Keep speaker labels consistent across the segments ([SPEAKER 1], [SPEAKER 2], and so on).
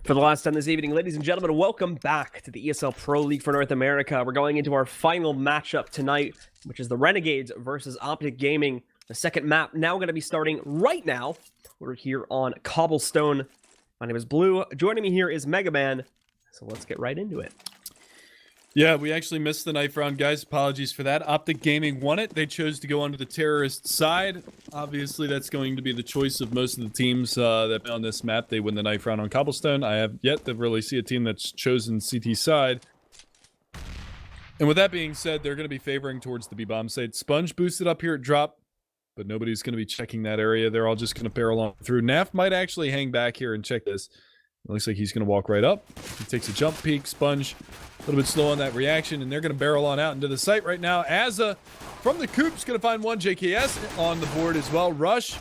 [SPEAKER 1] For the last time this evening, ladies and gentlemen, welcome back to the ESL Pro League for North America. We're going into our final matchup tonight, which is the Renegades versus OpTic Gaming. The second map now going to be starting right now. We're here on Cobblestone. My name is Blue. Joining me here is Mega Man. So let's get right into it.
[SPEAKER 2] Yeah, we actually missed the knife round, guys. Apologies for that. OpTic Gaming won it. They chose to go onto the terrorist side. Obviously, that's going to be the choice of most of the teams that on this map. They win the knife round on Cobblestone. I have yet to really see a team that's chosen CT side. And with that being said, they're going to be favoring towards the B-bomb side. Sponge boosted up here at drop, but nobody's going to be checking that area. They're all just going to barrel on through. Naf might actually hang back here and check this. It looks like he's going to walk right up. He takes a jump peek. Sponge a little bit slow on that reaction, and they're going to barrel on out into the site right now. Azza from the coop's going to find one. JKS on the board as well. Rush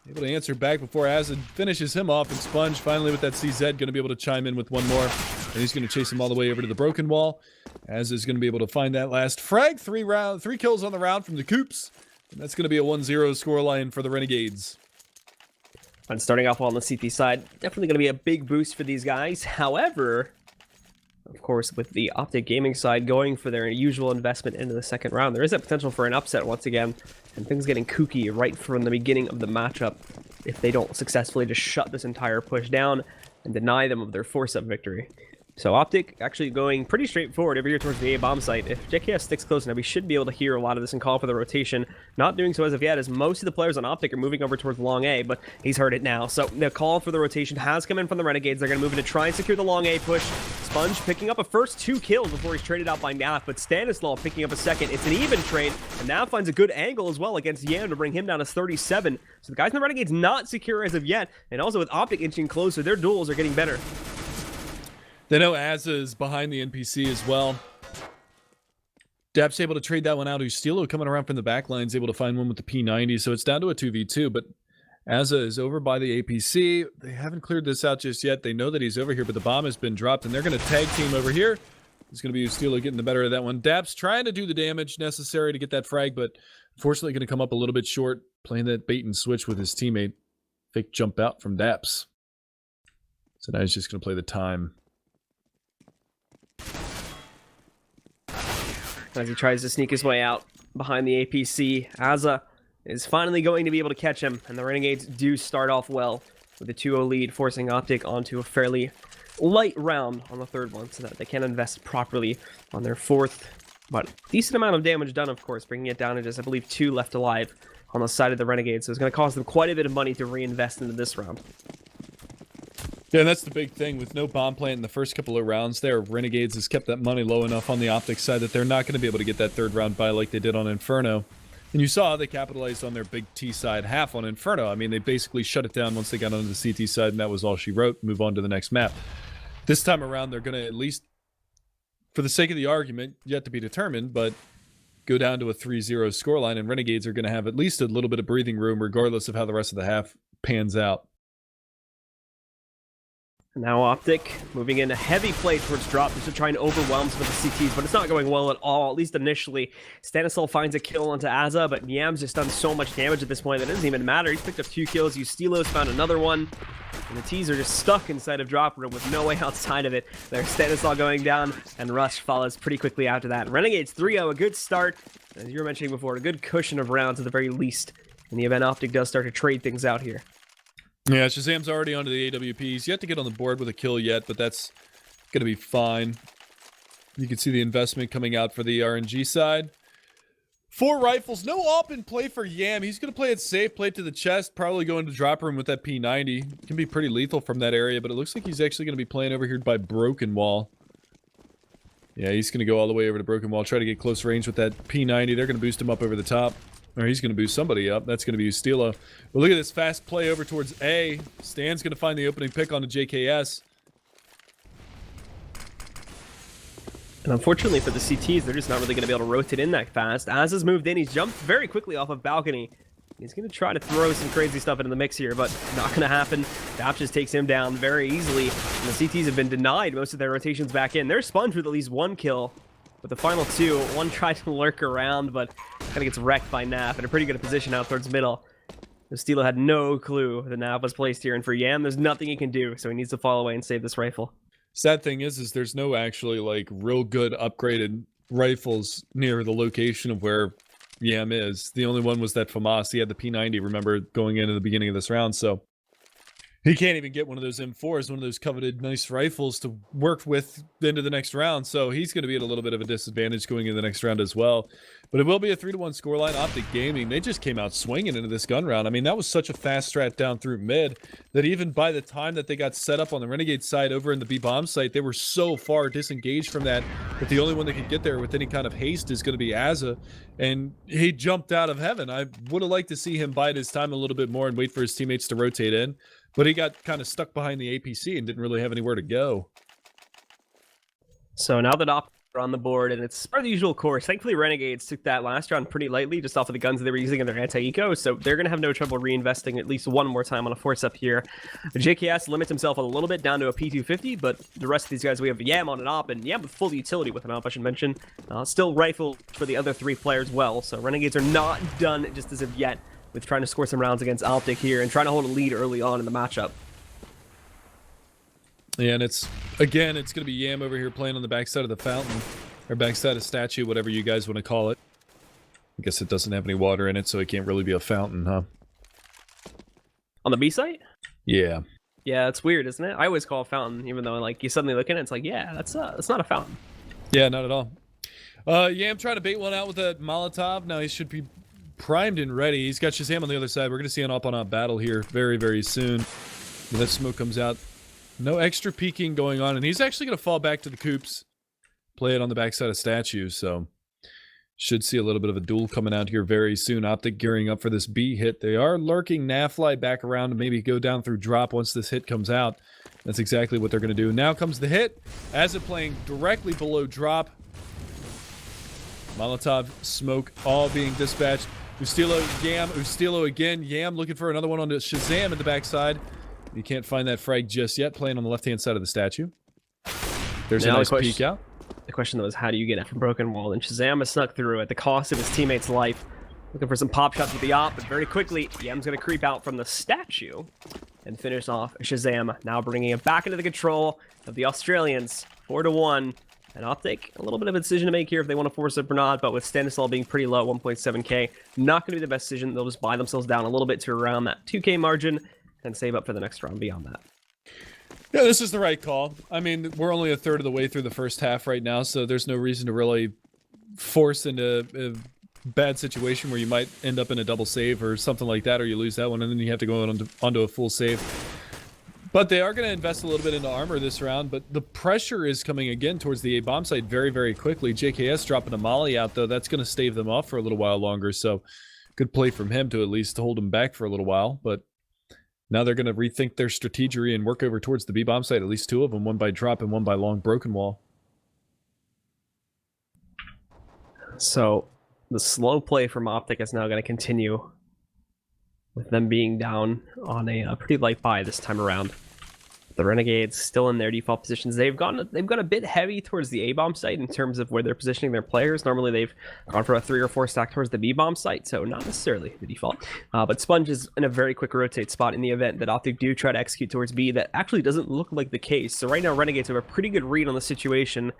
[SPEAKER 2] able to answer back before Azza finishes him off, and Sponge finally with that CZ going to be able to chime in with one more, and he's going to chase him all the way over to the broken wall. Azza is going to be able to find that last frag. Three kills on the round from the coops, and that's going to be a 1-0 scoreline for the Renegades.
[SPEAKER 1] And starting off on the CT side, definitely going to be a big boost for these guys. However, of course, with the OpTic Gaming side going for their usual investment into the second round, there is a potential for an upset once again, and things getting kooky right from the beginning of the matchup if they don't successfully just shut this entire push down and deny them of their force-up victory. So OpTic actually going pretty straightforward over here towards the A-bomb site. If JKS sticks close enough, we should be able to hear a lot of this and call for the rotation. Not doing so as of yet, as most of the players on OpTic are moving over towards long A, but he's heard it now. So the call for the rotation has come in from the Renegades. They're going to move in to try and secure the long A push. Sponge picking up a first 2 kills before he's traded out by Naf, but Stanislaw picking up a second. It's an even trade, and Naf finds a good angle as well against Yam to bring him down to 37. So the guys in the Renegades not secure as of yet, and also with OpTic inching closer, their duels are getting better.
[SPEAKER 2] They know Azza is behind the NPC as well. Dap's able to trade that one out. Ustilo coming around from the back line is able to find one with the P90, so it's down to a 2v2, but Azza is over by the APC. They haven't cleared this out just yet. They know that he's over here, but the bomb has been dropped, and they're going to tag team over here. It's going to be Ustilo getting the better of that one. Dap's trying to do the damage necessary to get that frag, but unfortunately going to come up a little bit short, playing that bait and switch with his teammate. Fake jump out from Daps. So now he's just going to play the time.
[SPEAKER 1] As he tries to sneak his way out behind the APC, Azza is finally going to be able to catch him, and the Renegades do start off well with a 2-0 lead, forcing OpTic onto a fairly light round on the third one so that they can invest properly on their fourth. But decent amount of damage done, of course, bringing it down to just, I believe, 2 left alive on the side of the Renegades, so it's going to cost them quite a bit of money to reinvest into this round.
[SPEAKER 2] Yeah, and that's the big thing. With no bomb plant in the first couple of rounds there, Renegades has kept that money low enough on the OpTic side that they're not going to be able to get that third round buy like they did on Inferno. And you saw they capitalized on their big T side half on Inferno. I mean, they basically shut it down once they got onto the CT side, and that was all she wrote. Move on to the next map. This time around, they're going to at least, for the sake of the argument, yet to be determined, but go down to a 3-0 scoreline, and Renegades are going to have at least a little bit of breathing room regardless of how the rest of the half pans out.
[SPEAKER 1] Now OpTic moving in a heavy play towards drop just to try and overwhelm some of the CTs, but it's not going well at all, at least initially. Stanislaw finds a kill onto Azza, but Yam's just done so much damage at this point that it doesn't even matter. He's picked up 2 kills. Ustilos found another one, and the T's are just stuck inside of drop room with no way outside of it. There's Stanislaw going down, and Rush follows pretty quickly after that. Renegades 3-0, a good start. As you were mentioning before, a good cushion of rounds at the very least in the event OpTic does start to trade things out here.
[SPEAKER 2] Yeah, Shazam's already onto the AWP. He's yet to get on the board with a kill yet, but that's going to be fine. You can see the investment coming out for the RNG side. 4 rifles. No op in play for Yam. He's going to play it safe, play it to the chest, probably go into drop room with that P90. Can be pretty lethal from that area, but it looks like he's actually going to be playing over here by Broken Wall. Yeah, he's going to go all the way over to Broken Wall, try to get close range with that P90. They're going to boost him up over the top. Or he's going to boost somebody up. That's going to be Ustilo. But look at this fast play over towards A. Stan's going to find the opening pick on the JKS.
[SPEAKER 1] And unfortunately for the CTs, they're just not really going to be able to rotate in that fast. Azza's moved in. He's jumped very quickly off of balcony. He's going to try to throw some crazy stuff into the mix here, but not going to happen. Dap just takes him down very easily. And the CTs have been denied most of their rotations back in. They're Sponge with at least 1 kill. But the final 2, one tried to lurk around, but kind of gets wrecked by Naf in a pretty good position out towards middle. Stilo had no clue the nav was placed here, and for Yam, there's nothing he can do, so he needs to fall away and save this rifle.
[SPEAKER 2] Sad thing is there's no actually like real good upgraded rifles near the location of where Yam is. The only one was that FAMAS. He had the P90, remember, going into the beginning of this round, so he can't even get one of those M4s, one of those coveted nice rifles to work with into the next round, so he's going to be at a little bit of a disadvantage going into the next round as well. But it will be a 3-1 scoreline. OpTic Gaming, they just came out swinging into this gun round. I mean, that was such a fast strat down through mid that even by the time that they got set up on the Renegade side over in the B-bomb site, they were so far disengaged from that the only one that could get there with any kind of haste is going to be Azza, and he jumped out of heaven. I would have liked to see him bide his time a little bit more and wait for his teammates to rotate in, but he got kind of stuck behind the APC and didn't really have anywhere to go.
[SPEAKER 1] So now that OpTic are on the board, and it's part of the usual course. Thankfully, Renegades took that last round pretty lightly, just off of the guns that they were using in their anti-eco, so they're going to have no trouble reinvesting at least one more time on a force up here. JKS limits himself a little bit down to a P250, but the rest of these guys, we have Yam on an op, and Yam with full utility with an op, I should mention. Still rifle for the other three players well, so Renegades are not done just as of yet with trying to score some rounds against OpTic here and trying to hold a lead early on in the matchup.
[SPEAKER 2] Yeah, and it's going to be Yam over here playing on the backside of the fountain, or backside of statue, whatever you guys want to call it. I guess it doesn't have any water in it, so it can't really be a fountain, huh?
[SPEAKER 1] On the B site?
[SPEAKER 2] Yeah.
[SPEAKER 1] Yeah, it's weird, isn't it? I always call it a fountain, even though like you suddenly look at it, it's like, yeah, that's not a fountain.
[SPEAKER 2] Yeah, not at all. Yam trying to bait one out with that Molotov. Now he should be primed and ready. He's got Shazam on the other side. We're going to see an up-on-up battle here very, very soon. When that smoke comes out, no extra peeking going on, and he's actually going to fall back to the coops, play it on the backside of statue, so should see a little bit of a duel coming out here very soon. OpTic gearing up for this B hit. They are lurking Nafly back around to maybe go down through drop once this hit comes out. That's exactly what they're going to do. Now comes the hit, as it playing directly below drop. Molotov, smoke, all being dispatched. Ustilo, Yam, Ustilo again. Yam looking for another one on the Shazam at the backside. You can't find that frag just yet, playing on the left-hand side of the statue. There's a nice peek out.
[SPEAKER 1] The question, though, is how do you get it from Broken Wall? And Shazam has snuck through at the cost of his teammate's life. Looking for some pop shots with the op, but very quickly, Yam's going to creep out from the statue and finish off Shazam, now bringing it back into the control of the Australians, 4-1. And OpTic, a little bit of a decision to make here if they want to force it or not, but with Stanislaw being pretty low, 1.7k, not going to be the best decision. They'll just buy themselves down a little bit to around that 2k margin and save up for the next round beyond that.
[SPEAKER 2] Yeah, this is the right call. I mean, we're only a third of the way through the first half right now, so there's no reason to really force into a bad situation where you might end up in a double save or something like that, or you lose that one, and then you have to go onto a full save. But they are going to invest a little bit into armor this round, but the pressure is coming again towards the A-bomb site very, very quickly. JKS dropping a molly out, though. That's going to stave them off for a little while longer, so good play from him to at least hold them back for a little while, but now they're going to rethink their strategy and work over towards the B-bomb site, at least two of them, one by drop and one by long broken wall.
[SPEAKER 1] So the slow play from OpTic is now going to continue with them being down on a pretty light buy this time around. The Renegades still in their default positions. They've gone a bit heavy towards the A-bomb site in terms of where they're positioning their players. Normally they've gone for a 3 or 4 stack towards the B-bomb site, so not necessarily the default. But Sponge is in a very quick rotate spot in the event that OpTic do try to execute towards B. That actually doesn't look like the case. So right now Renegades have a pretty good read on the situation,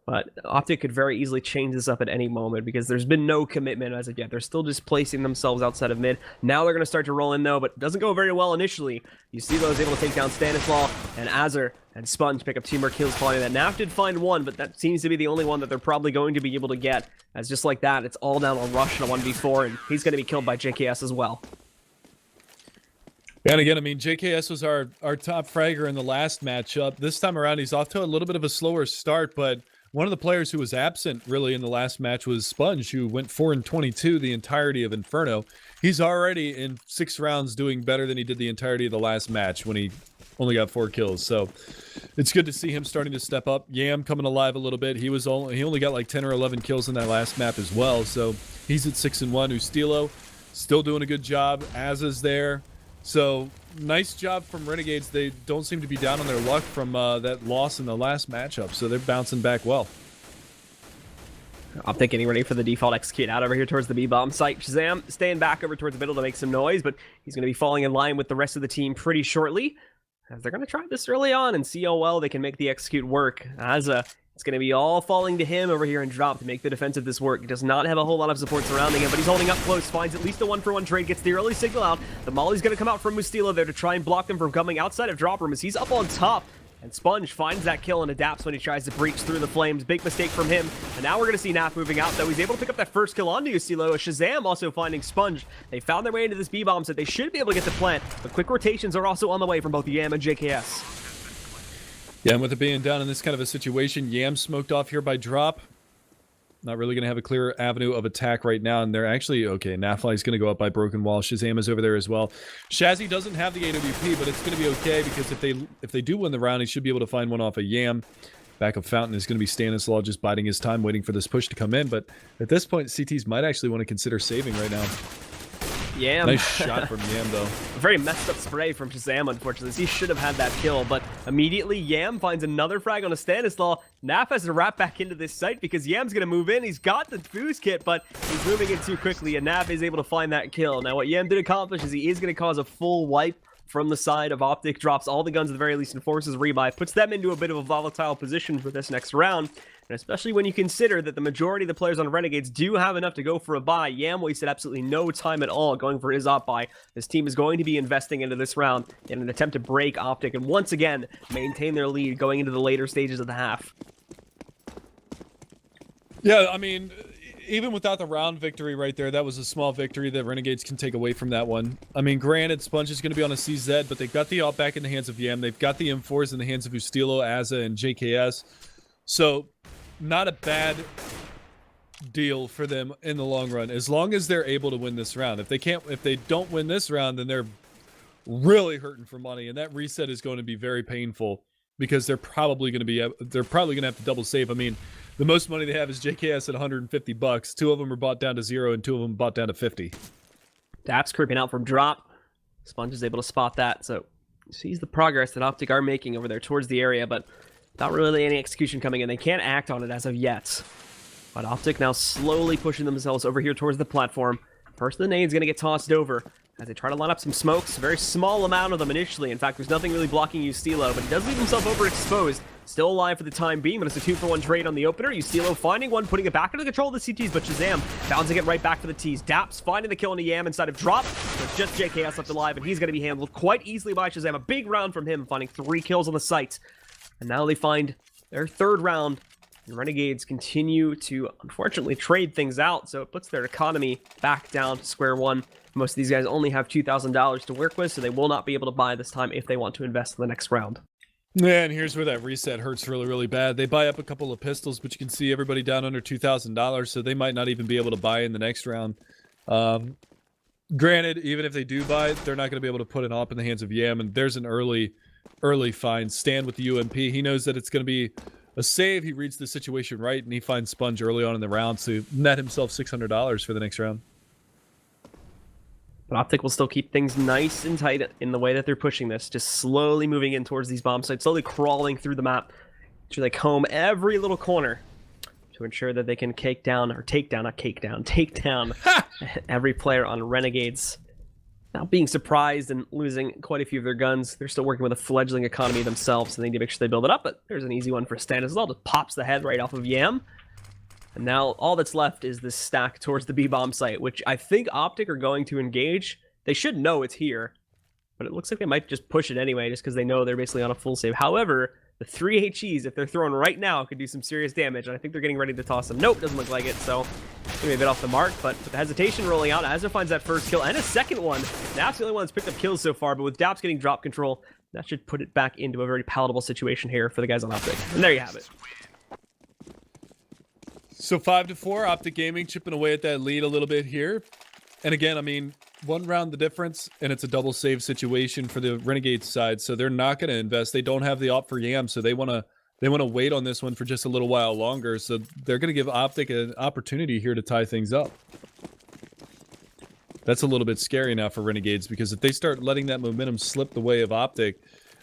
[SPEAKER 1] but OpTic could very easily change this up at any moment because there's been no commitment as of yet. They're still just placing themselves outside of mid. Now they're going to start to roll in, though, but it doesn't go very well initially. You see those able to take down Stanislaw, and Azur and Sponge pick up 2 more kills following that. Naf did find one, but that seems to be the only one that they're probably going to be able to get, as just like that, it's all down on Rush in a 1v4, and he's going to be killed by JKS as well.
[SPEAKER 2] And again, I mean, JKS was our top fragger in the last matchup. This time around, he's off to a little bit of a slower start, but one of the players who was absent really in the last match was Sponge, who went 4-22 the entirety of Inferno. He's already in 6 rounds doing better than he did the entirety of the last match when he only got 4 kills. So it's good to see him starting to step up. Yam coming alive a little bit. He only got like 10 or 11 kills in that last map as well. So he's at 6-1. Ustilo still doing a good job. Azza's there. So nice job from Renegades. They don't seem to be down on their luck from that loss in the last matchup, so they're bouncing back well.
[SPEAKER 1] OpTic getting ready for the default execute out over here towards the B-bomb site. Shazam staying back over towards the middle to make some noise, but he's going to be falling in line with the rest of the team pretty shortly, as they're going to try this early on and see how well they can make the execute work. As it's going to be all falling to him over here in drop to make the defense of this work. He does not have a whole lot of support surrounding him, but he's holding up close, finds at least a 1-for-1 trade, gets the early signal out. The molly's going to come out from Mustilo there to try and block them from coming outside of drop room as he's up on top. And Sponge finds that kill and adapts when he tries to breach through the flames. Big mistake from him. And now we're going to see Naf moving out, though. He's able to pick up that first kill onto Yusilo. Shazam also finding Sponge. They found their way into this B-bomb, so they should be able to get the plant. But quick rotations are also on the way from both Yam and JKS.
[SPEAKER 2] Yeah, and with it being down in this kind of a situation, Yam smoked off here by drop. Not really going to have a clear avenue of attack right now, and they're actually, okay, Nafly's going to go up by Broken Wall. Shazam is over there as well. Shazzy doesn't have the AWP, but it's going to be okay, because if they do win the round, he should be able to find one off of Yam. Back of Fountain is going to be Stanislaw just biding his time, waiting for this push to come in, but at this point, CTs might actually want to consider saving right now.
[SPEAKER 1] Yam.
[SPEAKER 2] Nice shot from Yam, though.
[SPEAKER 1] A very messed up spray from Shazam, unfortunately. He should have had that kill, but immediately Yam finds another frag on a Stanislaw. Naf has to wrap back into this site because Yam's going to move in. He's got the fuse kit, but he's moving in too quickly, and Naf is able to find that kill. Now, what Yam did accomplish is he is going to cause a full wipe from the side of OpTic, drops all the guns at the very least and forces rebuy, puts them into a bit of a volatile position for this next round. And especially when you consider that the majority of the players on Renegades do have enough to go for a buy, Yam wasted absolutely no time at all going for his op buy. This team is going to be investing into this round in an attempt to break OpTic and once again maintain their lead going into the later stages of the half.
[SPEAKER 2] Yeah, I mean, even without the round victory right there, that was a small victory that Renegades can take away from that one. I mean, granted, Sponge is going to be on a CZ, but they've got the op back in the hands of Yam. They've got the M4s in the hands of Ustilo, Azza, and JKS. So, not a bad deal for them in the long run, as long as they're able to win this round. If they don't win this round, then they're really hurting for money, and that reset is going to be very painful because they're probably going to have to double save. I mean, the most money they have is JKS at $150. Two of them are bought down to 0, and two of them bought down to 50.
[SPEAKER 1] Daps creeping out from drop. Sponge is able to spot that, so sees the progress that OpTic are making over there towards the area, but not really any execution coming in. They can't act on it as of yet. But OpTic now slowly pushing themselves over here towards the platform. First, the nade's going to get tossed over as they try to line up some smokes. A very small amount of them initially. In fact, there's nothing really blocking Ustilo, but he does leave himself overexposed. Still alive for the time being, but it's a 2-for-1 trade on the opener. Ustilo finding one, putting it back into control of the CTs, but Shazam bouncing it right back for the Ts. Daps finding the kill on the Yam inside of drop. There's just JKS left alive, and he's going to be handled quite easily by Shazam. A big round from him, finding 3 kills on the site. And now they find their 3rd round. And Renegades continue to, unfortunately, trade things out, so it puts their economy back down to square one. Most of these guys only have $2,000 to work with, so they will not be able to buy this time if they want to invest in the next round.
[SPEAKER 2] Yeah, and here's where that reset hurts really, really bad. They buy up a couple of pistols, but you can see everybody down under $2,000, so they might not even be able to buy in the next round. Granted, even if they do buy it, they're not going to be able to put an op in the hands of Yam, and there's an early find. Stand with the UMP. He knows that it's going to be a save. He reads the situation right, and he finds Sponge early on in the round to net himself $600 for the next round.
[SPEAKER 1] But OpTic will still keep things nice and tight in the way that they're pushing this, just slowly moving in towards these bomb sites, slowly crawling through the map, so they comb every little corner to ensure that they can take down every player on Renegades. Now being surprised and losing quite a few of their guns, they're still working with a fledgling economy themselves, so they need to make sure they build it up, but there's an easy one for Stanislaw. Just pops the head right off of Yam. And now all that's left is this stack towards the B-bomb site, which I think OpTic are going to engage. They should know it's here, but it looks like they might just push it anyway, just because they know they're basically on a full save. However, the 3 HEs, if they're thrown right now, could do some serious damage, and I think they're getting ready to toss them. Nope, doesn't look like it, so maybe a bit off the mark, but with the hesitation rolling out, Azza finds that first kill, and a second one. That's the only one that's picked up kills so far, but with Daps getting drop control, that should put it back into a very palatable situation here for the guys on OpTic. And there you have it.
[SPEAKER 2] So 5-4, OpTic Gaming chipping away at that lead a little bit here. And again, I mean, 1 round the difference, and it's a double save situation for the Renegades side, so they're not going to invest. They don't have the op for Yam, so they want to wait on this one for just a little while longer. So they're going to give OpTic an opportunity here to tie things up. That's a little bit scary now for Renegades, because if they start letting that momentum slip the way of OpTic,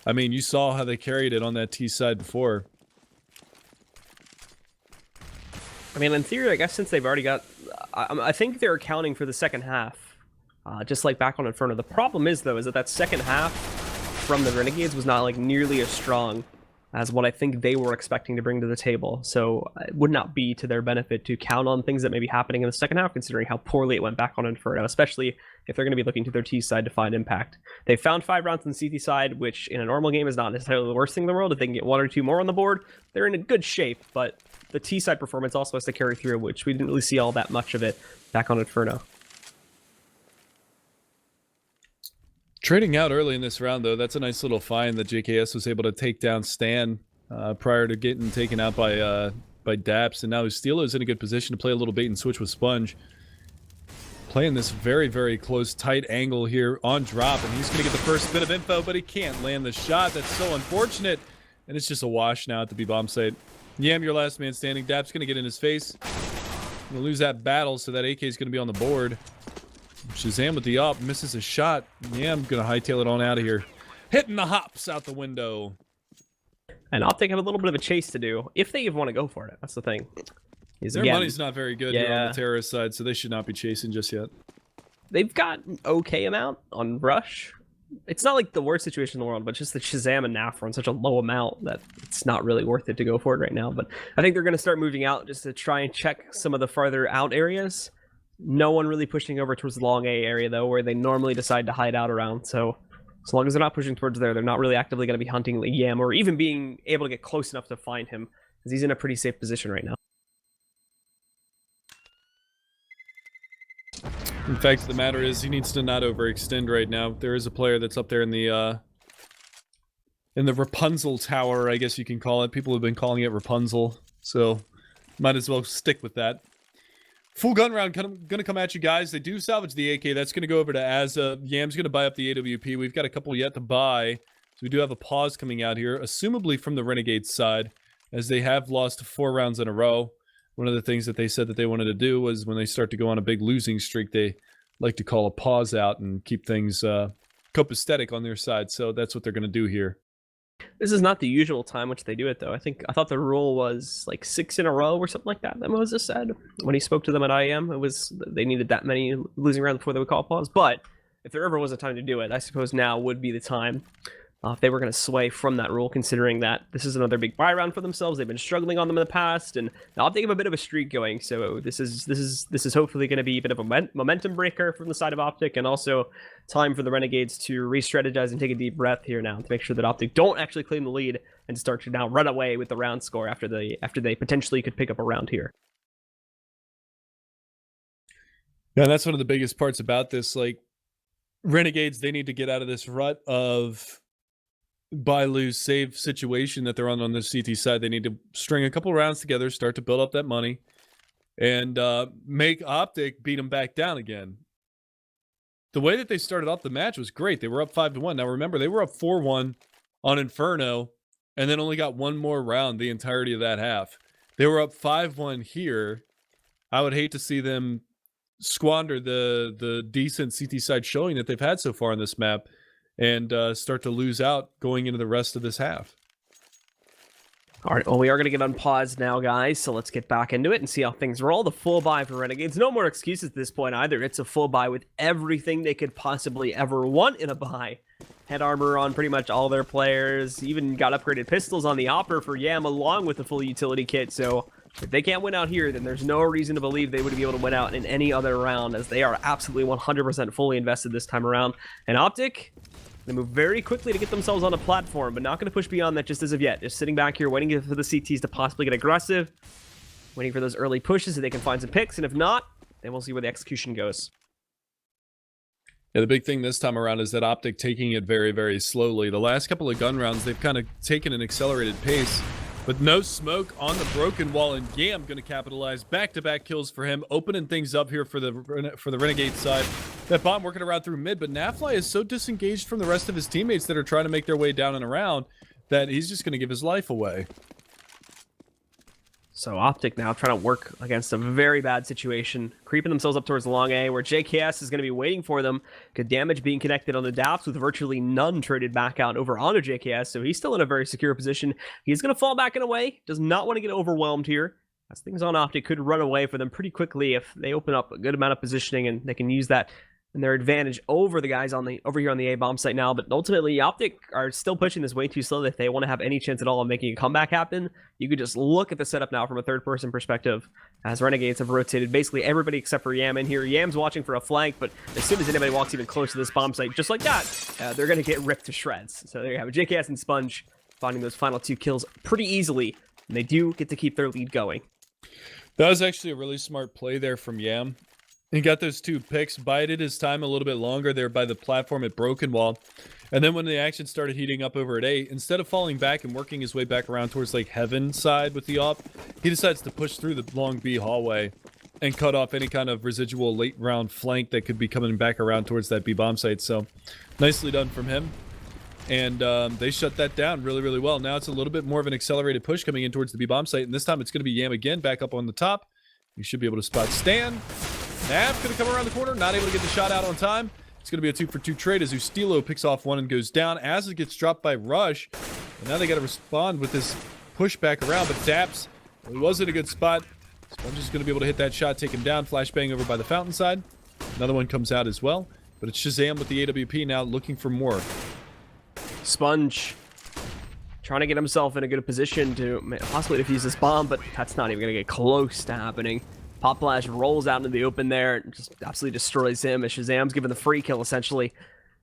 [SPEAKER 2] I mean, you saw how they carried it on that T side before.
[SPEAKER 1] I mean, in theory, I guess since they've already got... I think they're accounting for the second half, just like back on Inferno. The problem is, though, is that second half from the Renegades was not like nearly as strong as what I think they were expecting to bring to the table. So it would not be to their benefit to count on things that may be happening in the second half, considering how poorly it went back on Inferno, especially if they're going to be looking to their T side to find impact. They found 5 rounds on the CT side, which in a normal game is not necessarily the worst thing in the world. If they can get 1 or 2 more on the board, they're in a good shape, but the T side performance also has to carry through, which we didn't really see all that much of it back on Inferno.
[SPEAKER 2] Trading out early in this round, though, that's a nice little find that JKS was able to take down Stan prior to getting taken out by Daps, and now Steelo's in a good position to play a little bait and switch with Sponge. Playing this very, very close, tight angle here on drop, and he's going to get the first bit of info, but he can't land the shot. That's so unfortunate, and it's just a wash now at the B-bomb site. Yam, your last man standing. Daps going to get in his face. Going to lose that battle, so that AK is going to be on the board. Shazam with the up, misses a shot. Yeah, I'm gonna hightail it on out of here. Hitting the hops out the window.
[SPEAKER 1] And OpTic have a little bit of a chase to do, if they even want to go for it. That's the thing.
[SPEAKER 2] Their money's not very good here on the terrorist side, so they should not be chasing just yet.
[SPEAKER 1] They've got an okay amount on Rush. It's not like the worst situation in the world, but just the Shazam and Naf are on such a low amount that it's not really worth it to go for it right now. But I think they're going to start moving out just to try and check some of the farther out areas. No one really pushing over towards the long A area, though, where they normally decide to hide out around. So as long as they're not pushing towards there, they're not really actively going to be hunting Yam or even being able to get close enough to find him, because he's in a pretty safe position right now.
[SPEAKER 2] In fact, the matter is he needs to not overextend right now. There is a player that's up there in the Rapunzel Tower, I guess you can call it. People have been calling it Rapunzel, so might as well stick with that. Full gun round gonna come at you guys. They do salvage the AK. That's gonna go over to Azza. Yam's gonna buy up the AWP. We've got a couple yet to buy. So we do have a pause coming out here, assumably from the Renegades side, as they have lost 4 rounds in a row. One of the things that they said that they wanted to do was when they start to go on a big losing streak, they like to call a pause out and keep things copacetic on their side. So that's what they're gonna do here.
[SPEAKER 1] This is not the usual time which they do it, though. I thought the rule was like 6 in a row or something like that Moses said when he spoke to them at IEM. It was they needed that many losing rounds before they would call pause. But if there ever was a time to do it, I suppose now would be the time. If they were going to sway from that rule, considering that this is another big buy round for themselves. They've been struggling on them in the past, and now they have a bit of a streak going. So this is hopefully going to be a bit of a momentum breaker from the side of OpTic, and also time for the Renegades to re-strategize and take a deep breath here now to make sure that OpTic don't actually claim the lead and start to now run away with the round score after they potentially could pick up a round here.
[SPEAKER 2] Yeah, that's one of the biggest parts about this. Like, Renegades, they need to get out of this rut of buy, lose, save situation that they're on the CT side. They need to string a couple rounds together, start to build up that money, and make OpTic beat them back down again. The way that they started off the match was great. They were up 5-1. Now remember, they were up 4-1 on Inferno, and then only got 1 more round the entirety of that half. They were up 5-1 here. I would hate to see them squander the decent CT side showing that they've had so far on this map, and start to lose out going into the rest of this half.
[SPEAKER 1] All right, well, we are going to get on pause now, guys, so let's get back into it and see how things roll. The full buy for Renegades. No more excuses at this point either. It's a full buy with everything they could possibly ever want in a buy. Head armor on pretty much all their players. Even got upgraded pistols on the Opper for Yam along with the full utility kit. So if they can't win out here, then there's no reason to believe they would be able to win out in any other round, as they are absolutely 100% fully invested this time around. And OpTic, they move very quickly to get themselves on a platform, but not going to push beyond that just as of yet. Just sitting back here, waiting for the CTs to possibly get aggressive, waiting for those early pushes so they can find some picks, and if not, then we'll see where the execution goes.
[SPEAKER 2] Yeah, the big thing this time around is that OpTic taking it very, very slowly. The last couple of gun rounds, they've kind of taken an accelerated pace, but no smoke on the broken wall, and Yam going to capitalize. Back-to-back kills for him, opening things up here for the Renegade side. That bomb working around through mid, but Nafly is so disengaged from the rest of his teammates that are trying to make their way down and around that he's just going to give his life away.
[SPEAKER 1] So OpTic now trying to work against a very bad situation, creeping themselves up towards the long A, where JKS is going to be waiting for them. Good damage being connected on the Daps with virtually none traded back out over onto JKS, so he's still in a very secure position. He's going to fall back in a way, does not want to get overwhelmed here. as things on OpTic could run away for them pretty quickly if they open up a good amount of positioning and they can use that in their advantage over the guys over here on the A bomb site now. But ultimately, OpTic are still pushing this way too slowly if they want to have any chance at all of making a comeback happen. You could just look at the setup now from a third-person perspective as Renegades have rotated basically everybody except for Yam in here. Yam's watching for a flank, but as soon as anybody walks even close to this bomb site, just like that, they're going to get ripped to shreds. So there you have it. JKS and Sponge finding those final 2 kills pretty easily, and they do get to keep their lead going.
[SPEAKER 2] That was actually a really smart play there from Yam. He got those 2 picks, bided his time a little bit longer there by the platform at Broken Wall. And then when the action started heating up over at A, instead of falling back and working his way back around towards like Heaven side with the op, he decides to push through the long B hallway and cut off any kind of residual late round flank that could be coming back around towards that B bomb site. So nicely done from him. And they shut that down really, really well. Now it's a little bit more of an accelerated push coming in towards the B bomb site. And this time it's going to be Yam again back up on the top. You should be able to spot Stan. Nav going to come around the corner, not able to get the shot out on time. It's going to be a 2-for-2 trade as Ustilo picks off one and goes down as it gets dropped by Rush. And now they got to respond with this push back around, but Daps, well, he was in a good spot. Sponge is going to be able to hit that shot, take him down, flashbang over by the fountain side. Another one comes out as well, but it's Shazam with the AWP now looking for more.
[SPEAKER 1] Sponge trying to get himself in a good position to possibly defuse this bomb, but that's not even going to get close to happening. Pop Flash rolls out into the open there and just absolutely destroys him as Shazam's given the free kill essentially.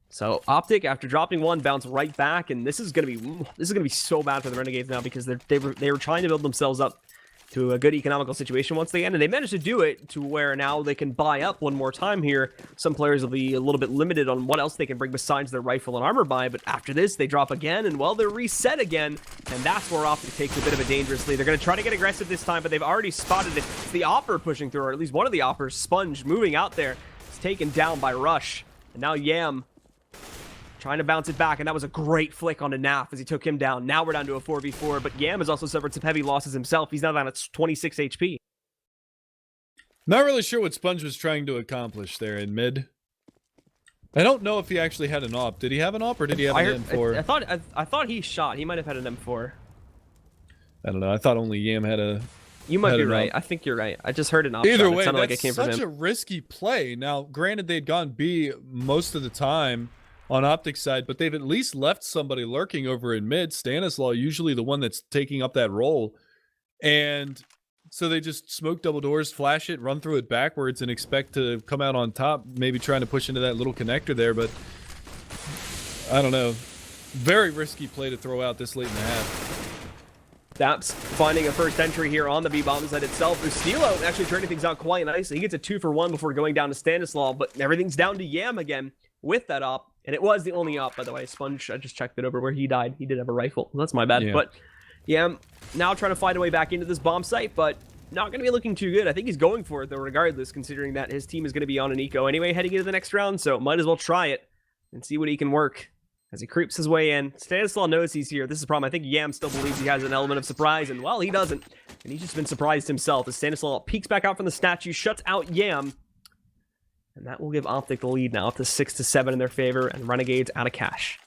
[SPEAKER 1] So OpTic, after dropping one, bounce right back, and this is gonna be so bad for the Renegades now because they were trying to build themselves up to a good economical situation once again, and they managed to do it to where now they can buy up one more time here. Some players will be a little bit limited on what else they can bring besides their rifle and armor buy, but after this, they drop again, and well, they're reset again, and that's where OpTic takes a bit of a dangerous lead. They're going to try to get aggressive this time, but they've already spotted it. It's the Opper pushing through, or at least one of the Oppers, Sponge, moving out there. It's taken down by Rush, and now Yam trying to bounce it back, and that was a great flick on a Naf as he took him down. Now we're down to a 4v4, but Yam has also suffered some heavy losses himself. He's now down at 26 HP.
[SPEAKER 2] Not really sure what Sponge was trying to accomplish there in mid. I don't know if he actually had an op. Did he have an op, or did he have an M4?
[SPEAKER 1] I thought he shot. He might have had an M4.
[SPEAKER 2] I don't know. I thought only Yam had a...
[SPEAKER 1] You might be right. I think you're right. I just heard an op
[SPEAKER 2] Either
[SPEAKER 1] shot.
[SPEAKER 2] way,
[SPEAKER 1] it sounded like it
[SPEAKER 2] that's
[SPEAKER 1] came from
[SPEAKER 2] such
[SPEAKER 1] him.
[SPEAKER 2] a risky play. Now, granted, they'd gone B most of the time on OpTic side, but they've at least left somebody lurking over in mid. Stanislaw, usually the one that's taking up that role. And so they just smoke double doors, flash it, run through it backwards, and expect to come out on top, maybe trying to push into that little connector there, but I don't know. Very risky play to throw out this late in the half.
[SPEAKER 1] Daps finding a first entry here on the B-bomb side itself. Ustilo actually turning things out quite nicely. He gets a 2-for-1 before going down to Stanislaw, but everything's down to Yam again with that op. And it was the only op, by the way. Sponge, I just checked it over where he died. He did have a rifle. That's my bad. Yeah. But yeah, now trying to find a way back into this bomb site, but not going to be looking too good. I think he's going for it, though, regardless, considering that his team is going to be on an eco anyway heading into the next round. So might as well try it and see what he can work as he creeps his way in. Stanislaw knows he's here. This is a problem. I think Yam still believes he has an element of surprise, and well, he doesn't. And he's just been surprised himself as Stanislaw peeks back out from the statue, shuts out Yam. And that will give OpTic the lead now up to 6-7 in their favor, and Renegades out of cash.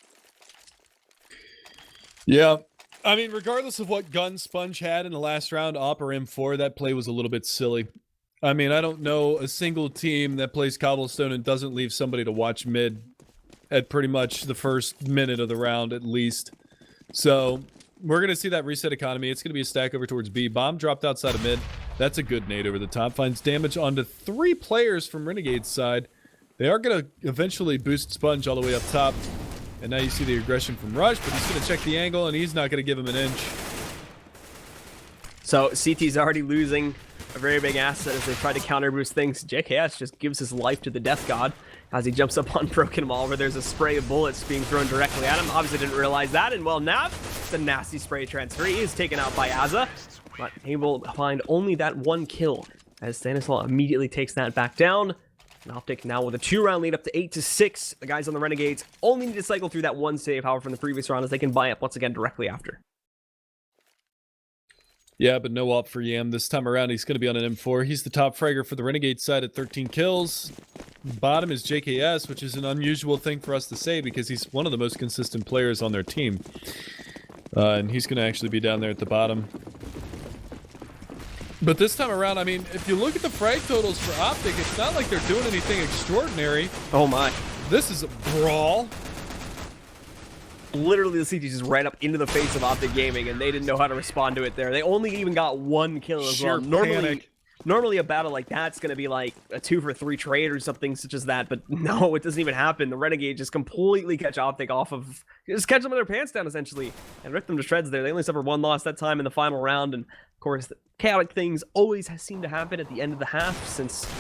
[SPEAKER 2] Yeah. I mean, regardless of what gun Sponge had in the last round, Op or M4, that play was a little bit silly. I mean, I don't know a single team that plays Cobblestone and doesn't leave somebody to watch mid at pretty much the first minute of the round at least. So we're going to see that reset economy. It's going to be a stack over towards B. Bomb dropped outside of mid. That's a good nade over the top. Finds damage onto 3 players from Renegade's side. They are going to eventually boost Sponge all the way up top. And now you see the aggression from Rush, but he's going to check the angle, and he's not going to give him an inch.
[SPEAKER 1] So CT's already losing a very big asset as they try to counter boost things. JKS just gives his life to the Death God as he jumps up on Broken Wall where there's a spray of bullets being thrown directly at him. Obviously didn't realize that, and well, now it's a nasty spray transfer. He is taken out by Azza, but he will find only that 1 kill as Stanislaw immediately takes that back down. And OpTic now with a 2-round lead up to 8-6. The guys on the Renegades only need to cycle through that 1 save, however, from the previous round as they can buy up once again directly after.
[SPEAKER 2] Yeah, but no op for Yam this time around. He's going to be on an M4. He's the top fragger for the Renegade side at 13 kills. Bottom is JKS, which is an unusual thing for us to say because he's one of the most consistent players on their team. And he's going to actually be down there at the bottom. But this time around, I mean, if you look at the frag totals for OpTic, it's not like they're doing anything extraordinary.
[SPEAKER 1] Oh my.
[SPEAKER 2] This is a brawl.
[SPEAKER 1] Literally, the CT just right up into the face of OpTic Gaming, and they didn't know how to respond to it there. They only even got one kill as well. Normally a battle like that's going to be like a 2-for-3 trade or something such as that, but no, it doesn't even happen. The Renegades just completely catch OpTic off of, just catch them with their pants down essentially, and rip them to shreds there. They only suffered one loss that time in the final round, and of course, chaotic things always seem to happen at the end of the half, since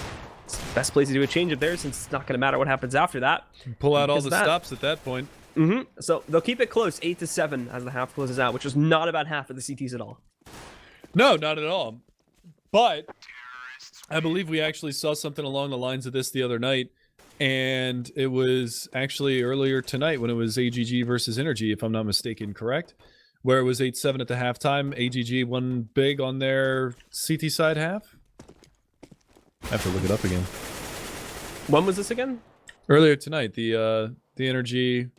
[SPEAKER 1] it's the best place to do a change up there, since it's not going to matter what happens after that.
[SPEAKER 2] Pull out all the stops at that point.
[SPEAKER 1] So they'll keep it close, 8-7 as the half closes out, which is not a bad half for the CTs at all.
[SPEAKER 2] No, not at all. But I believe we actually saw something along the lines of this the other night, and it was actually earlier tonight when it was AGG versus Energy, if I'm not mistaken, correct? Where it was 8-7 at the halftime. AGG won big on their CT side half. I have to look it up again.
[SPEAKER 1] When was this again?
[SPEAKER 2] Earlier tonight, the Energy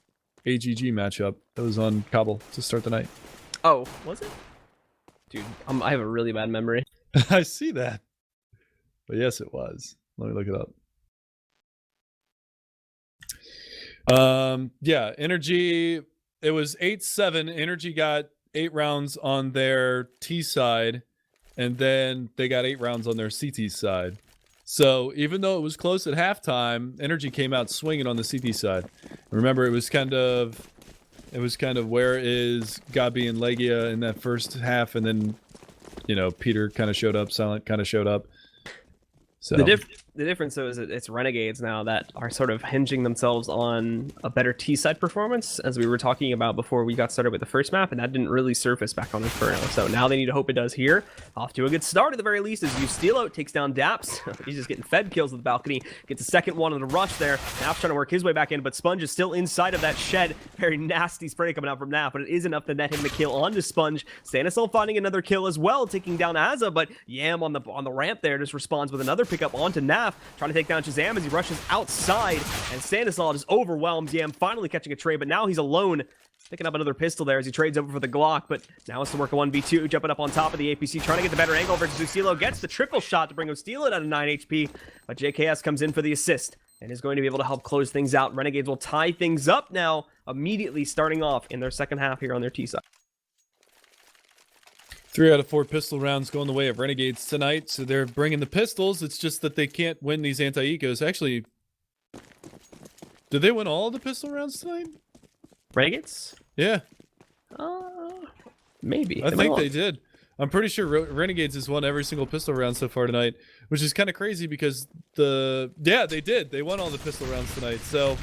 [SPEAKER 2] AGG matchup that was on Cobble to start the night.
[SPEAKER 1] Oh, was it? Dude, I have a really bad memory.
[SPEAKER 2] I see that. But yes, it was. Let me look it up. Yeah, Energy, it was 8-7. Energy got 8 rounds on their T side, and then they got 8 rounds on their CT side. So even though it was close at halftime, Energy came out swinging on the CT side. Remember, it was kind of where is Gabi and Legia in that first half, and then, you know, Peter kind of showed up, Silent kind of showed up. So
[SPEAKER 1] the difference though is that it's Renegades now that are sort of hinging themselves on a better T-side performance, as we were talking about before we got started with the first map, and that didn't really surface back on Inferno. So now they need to hope it does here. Off to a good start at the very least as Ustilo takes down Daps. He's just getting fed kills with the balcony. Gets a second one on the rush there. Nap's trying to work his way back in, but Sponge is still inside of that shed. Very nasty spray coming out from Nap, but it is enough to net him the kill onto Sponge. Stanisol finding another kill as well, taking down Azza, but Yam on the ramp there just responds with another pickup onto Naf, trying to take down Shazam as he rushes outside, and Stanisol just overwhelms Yam, finally catching a trade, but now he's alone, picking up another pistol there as he trades over for the Glock, but now it's to work a 1v2, jumping up on top of the APC, trying to get the better angle versus Ustilo, gets the triple shot to bring Ustilo down to 9 HP, but JKS comes in for the assist, and is going to be able to help close things out. Renegades will tie things up now, immediately starting off in their second half here on their T side.
[SPEAKER 2] 3 out of 4 pistol rounds going the way of Renegades tonight, so they're bringing the pistols. It's just that they can't win these anti-ecos. Actually, did they win all of the pistol rounds tonight?
[SPEAKER 1] Renegades?
[SPEAKER 2] Yeah.
[SPEAKER 1] Maybe.
[SPEAKER 2] I think they did. I'm pretty sure Renegades has won every single pistol round so far tonight, which is kind of crazy because yeah, they did. They won all the pistol rounds tonight, so...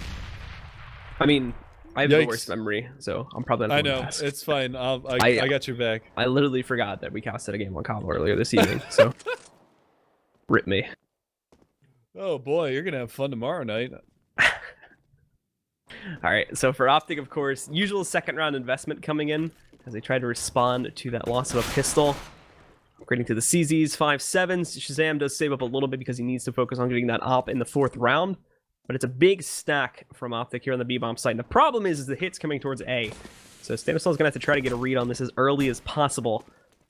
[SPEAKER 1] I mean... I have the worst memory, so I'm probably not.
[SPEAKER 2] I know, it's fine. I got your back.
[SPEAKER 1] I literally forgot that we casted a game on Cobble earlier this evening, so rip me.
[SPEAKER 2] Oh boy, you're gonna have fun tomorrow night.
[SPEAKER 1] All right, so for OpTic, of course, usual second round investment coming in as they try to respond to that loss of a pistol. Upgrading to the CZs, 5.7s. Shazam does save up a little bit because he needs to focus on getting that op in the 4th round. But it's a big stack from OpTic here on the B-bomb site. And the problem is the hit's coming towards A. So Stanisol is going to have to try to get a read on this as early as possible.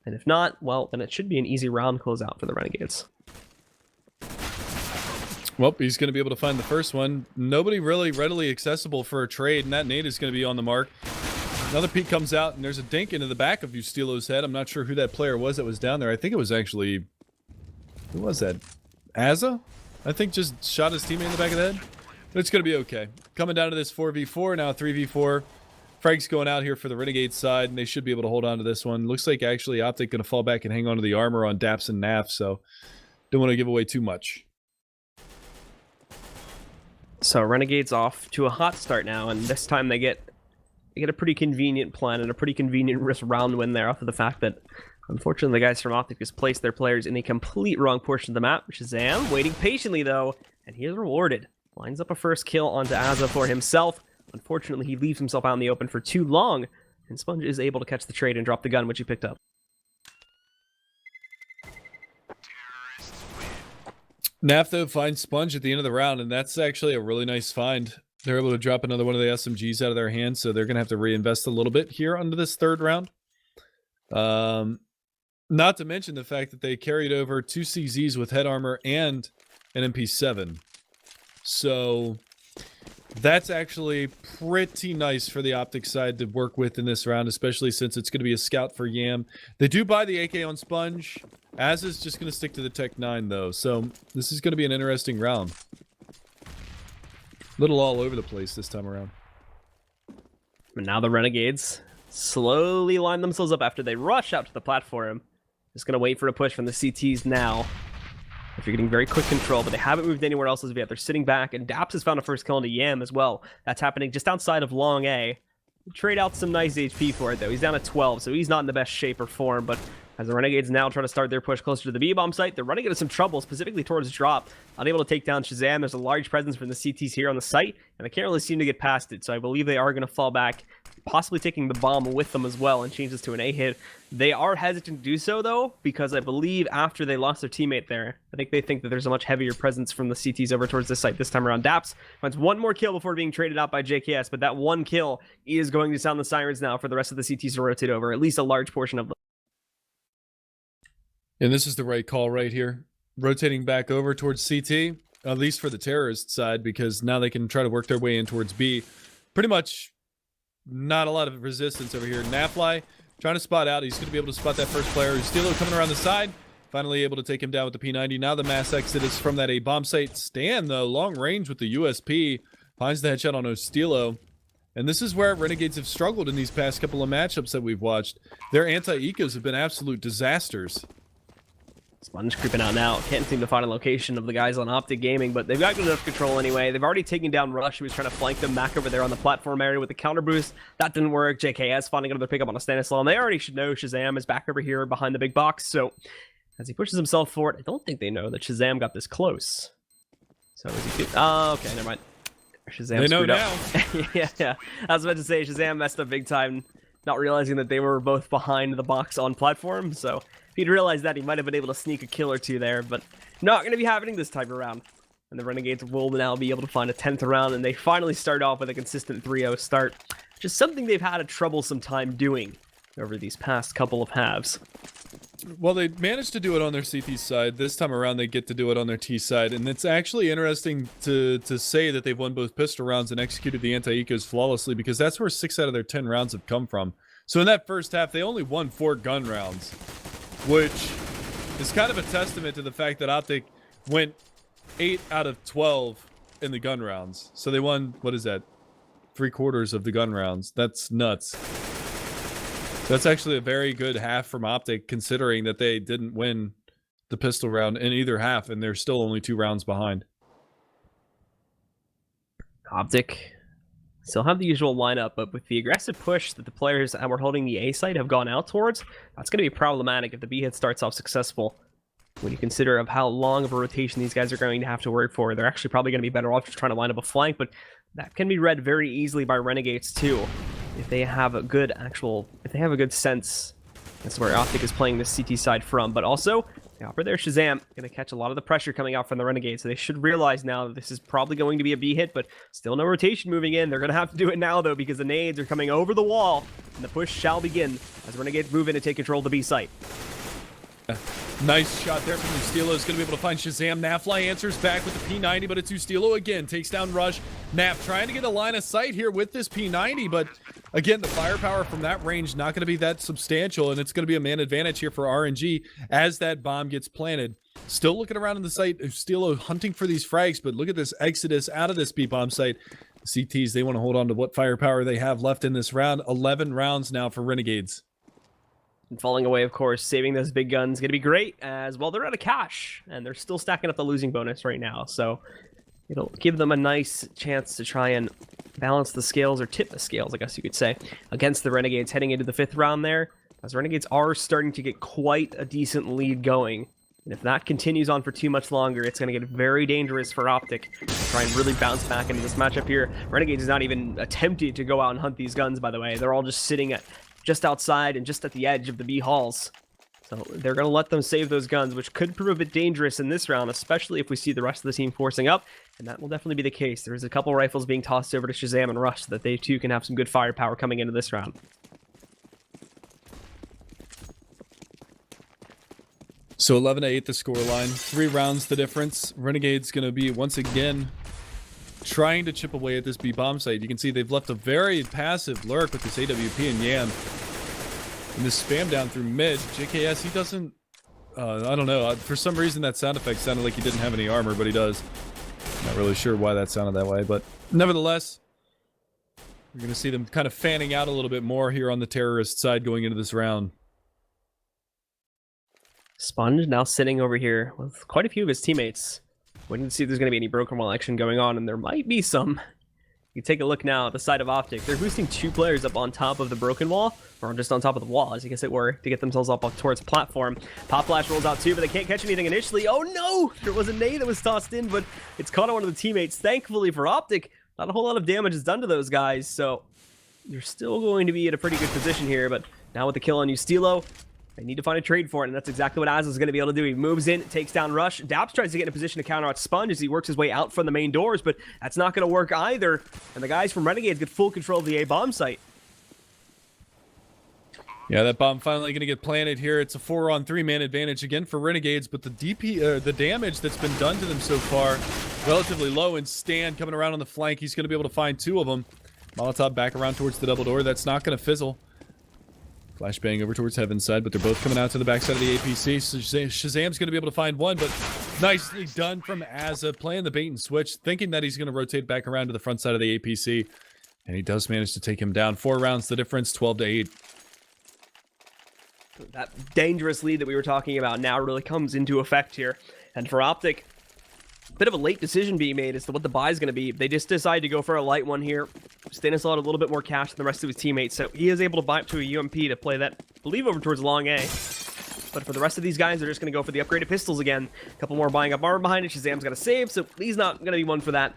[SPEAKER 1] And if not, well, then it should be an easy round closeout for the Renegades.
[SPEAKER 2] Well, he's going to be able to find the first one. Nobody really readily accessible for a trade, and that nade is going to be on the mark. Another peek comes out, and there's a dink into the back of Ustilo's head. I'm not sure who that player was that was down there. I think it was actually... Who was that? Azza? I think just shot his teammate in the back of the head. But it's going to be okay. Coming down to this 4v4, now 3v4. Frag's going out here for the Renegade side, and they should be able to hold on to this one. Looks like actually OpTic going to fall back and hang on to the armor on Daps and Naf, so don't want to give away too much.
[SPEAKER 1] So Renegades off to a hot start now, and this time they get a pretty convenient plan and a pretty convenient risk round win there off of the fact that unfortunately, the guys from OpTic just placed their players in a complete wrong portion of the map. Shazam waiting patiently, though, and he is rewarded. Lines up a first kill onto Azza for himself. Unfortunately, he leaves himself out in the open for too long, and Sponge is able to catch the trade and drop the gun, which he picked up.
[SPEAKER 2] Nafto finds Sponge at the end of the round, and that's actually a really nice find. They're able to drop another one of the SMGs out of their hands, so they're going to have to reinvest a little bit here onto this 3rd round. Not to mention the fact that they carried over 2 CZs with head armor and an MP7. So that's actually pretty nice for the OpTic side to work with in this round, especially since it's going to be a scout for Yam. They do buy the AK on Sponge. Az is just going to stick to the Tech 9, though. So this is going to be an interesting round. Little all over the place this time around.
[SPEAKER 1] And now the Renegades slowly line themselves up after they rush out to the platform. Just going to wait for a push from the CTs now. If you're getting very quick control, but they haven't moved anywhere else as yet. They're sitting back, and Daps has found a first kill into Yam as well. That's happening just outside of Long A. Trade out some nice HP for it, though. He's down at 12, so he's not in the best shape or form, but as the Renegades now try to start their push closer to the B-bomb site, they're running into some trouble, specifically towards drop. Unable to take down Shazam. There's a large presence from the CTs here on the site, and they can't really seem to get past it, so I believe they are going to fall back, possibly taking the bomb with them as well and change this to an A hit. They are hesitant to do so, though, because I believe after they lost their teammate there, I think they think that there's a much heavier presence from the CTs over towards this site this time around. Daps finds one more kill before being traded out by JKS, but that one kill is going to sound the sirens now for the rest of the CTs to rotate over, at least a large portion of them.
[SPEAKER 2] And this is the right call right here. Rotating back over towards CT, at least for the terrorist side, because now they can try to work their way in towards B. Pretty much not a lot of resistance over here. Nafly trying to spot out. He's going to be able to spot that first player. Steelo coming around the side. Finally able to take him down with the P90. Now the mass exit is from that A bomb site. Stan, though, long range with the USP. Finds the headshot on Steelo. And this is where Renegades have struggled in these past couple of matchups that we've watched. Their anti-ecos have been absolute disasters.
[SPEAKER 1] Sponge creeping out now. Can't seem to find a location of the guys on OpTic Gaming, but they've got good enough control anyway. They've already taken down Rush, who was trying to flank them back over there on the platform area with the counter boost. That didn't work. JKS finding another pickup on a Stanislaw, and they already should know Shazam is back over here behind the big box. So as he pushes himself forward, I don't think they know that Shazam got this close. So is he good? Oh, okay, never mind. Shazam
[SPEAKER 2] they know
[SPEAKER 1] screwed
[SPEAKER 2] now.
[SPEAKER 1] up. yeah. I was about to say Shazam messed up big time, not realizing that they were both behind the box on platform. So if he'd realized that, he might have been able to sneak a kill or two there, but not going to be happening this time around. And the Renegades will now be able to find a 10th round, and they finally start off with a consistent 3-0 start, which is something they've had a troublesome time doing over these past couple of halves.
[SPEAKER 2] Well, they managed to do it on their CT side. This time around, they get to do it on their T side. And it's actually interesting to say that they've won both pistol rounds and executed the anti-ecos flawlessly, because that's where 6 out of their 10 rounds have come from. So in that first half, they only won 4 gun rounds, which is kind of a testament to the fact that OpTic went 8 out of 12 in the gun rounds. So they won, what is that, 3/4 of the gun rounds. That's nuts. That's actually a very good half from OpTic, considering that they didn't win the pistol round in either half, and they're still only 2 rounds behind.
[SPEAKER 1] OpTic still have the usual lineup, but with the aggressive push that the players that were holding the A site have gone out towards, that's going to be problematic if the B hit starts off successful. When you consider of how long of a rotation these guys are going to have to work for, they're actually probably going to be better off just trying to line up a flank, but that can be read very easily by Renegades too. If they have a good sense as to where OpTic is playing this CT side from. But also, the Opera there, Shazam, going to catch a lot of the pressure coming out from the Renegades, so they should realize now that this is probably going to be a B hit, but still no rotation moving in. They're going to have to do it now, though, because the nades are coming over the wall, and the push shall begin as Renegades move in to take control of the B site.
[SPEAKER 2] Nice shot there from Ustilo. Is going to be able to find Shazam. Nafly answers back with the P90, but it's Ustilo again. Takes down Rush. Naf trying to get a line of sight here with this P90, but again, the firepower from that range not going to be that substantial, and it's going to be a man advantage here for RNG as that bomb gets planted. Still looking around in the site. Ustilo hunting for these frags, but look at this exodus out of this B-bomb site. The CTs, they want to hold on to what firepower they have left in this round. 11 rounds now for Renegades.
[SPEAKER 1] And falling away, of course, saving those big guns going to be great, as well they're out of cash, and they're still stacking up the losing bonus right now, so it'll give them a nice chance to try and balance the scales, or tip the scales, I guess you could say, against the Renegades heading into the 5th round there, as Renegades are starting to get quite a decent lead going. And if that continues on for too much longer, it's going to get very dangerous for OpTic to try and really bounce back into this matchup here. Renegades is not even attempting to go out and hunt these guns, by the way. They're all just sitting at just outside and just at the edge of the B halls. So they're going to let them save those guns, which could prove a bit dangerous in this round, especially if we see the rest of the team forcing up. And that will definitely be the case. There's a couple rifles being tossed over to Shazam and Rush so that they too can have some good firepower coming into this round.
[SPEAKER 2] So 11-8 the scoreline. 3 rounds the difference. Renegades going to be once again trying to chip away at this B bomb site. You can see they've left a very passive lurk with this AWP and Yam. And this spam down through mid. JKS, he doesn't... I don't know. For some reason, that sound effect sounded like he didn't have any armor, but he does. Not really sure why that sounded that way, but nevertheless, we're going to see them kind of fanning out a little bit more here on the terrorist side going into this round.
[SPEAKER 1] Sponge now sitting over here with quite a few of his teammates, waiting to see if there's going to be any broken wall action going on, and there might be some. You take a look now at the side of OpTic. They're boosting 2 players up on top of the broken wall, or just on top of the wall, as I guess it were, to get themselves up towards the platform. Pop Flash rolls out too, but they can't catch anything initially. Oh no! There was a nade that was tossed in, but it's caught on one of the teammates. Thankfully for OpTic, not a whole lot of damage is done to those guys, so you're still going to be in a pretty good position here, but now with the kill on Ustilo, they need to find a trade for it, and that's exactly what Az is going to be able to do. He moves in, takes down Rush. Daps tries to get in a position to counter out Sponge as he works his way out from the main doors, but that's not going to work either. And the guys from Renegades get full control of the A bomb site.
[SPEAKER 2] Yeah, that bomb finally going to get planted here. It's a 4-on-3 man advantage again for Renegades, but the damage that's been done to them so far, relatively low. And Stan coming around on the flank, he's going to be able to find 2 of them. Molotov back around towards the double door. That's not going to fizzle. Flashbang over towards Heaven's side, but they're both coming out to the backside of the APC. So Shazam's going to be able to find one, but nicely done from Azza, playing the bait and switch, thinking that he's going to rotate back around to the front side of the APC. And he does manage to take him down. 4 rounds the difference, 12-8.
[SPEAKER 1] That dangerous lead that we were talking about now really comes into effect here. And for OpTic, bit of a late decision being made as to what the buy is going to be. They just decided to go for a light one here. Stanislaw had a little bit more cash than the rest of his teammates, so he is able to buy up to a UMP to play that, I believe, over towards long A. But for the rest of these guys, they're just going to go for the upgraded pistols again. A couple more buying up armor behind it. Shazam's got a save, so he's not going to be one for that.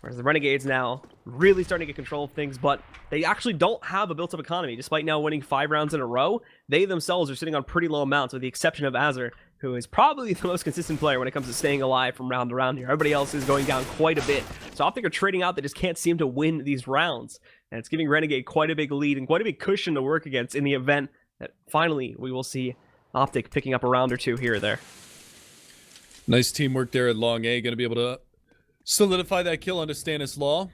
[SPEAKER 1] Whereas the Renegades now really starting to get control of things, but they actually don't have a built-up economy. Despite now winning 5 rounds in a row, they themselves are sitting on pretty low amounts, with the exception of Azur, who is probably the most consistent player when it comes to staying alive from round to round here. Everybody else is going down quite a bit. So OpTic are trading out. They just can't seem to win these rounds. And it's giving Renegade quite a big lead and quite a big cushion to work against in the event that finally we will see OpTic picking up a round or 2 here or there.
[SPEAKER 2] Nice teamwork there at long A. Going to be able to solidify that kill onto Stanislaw.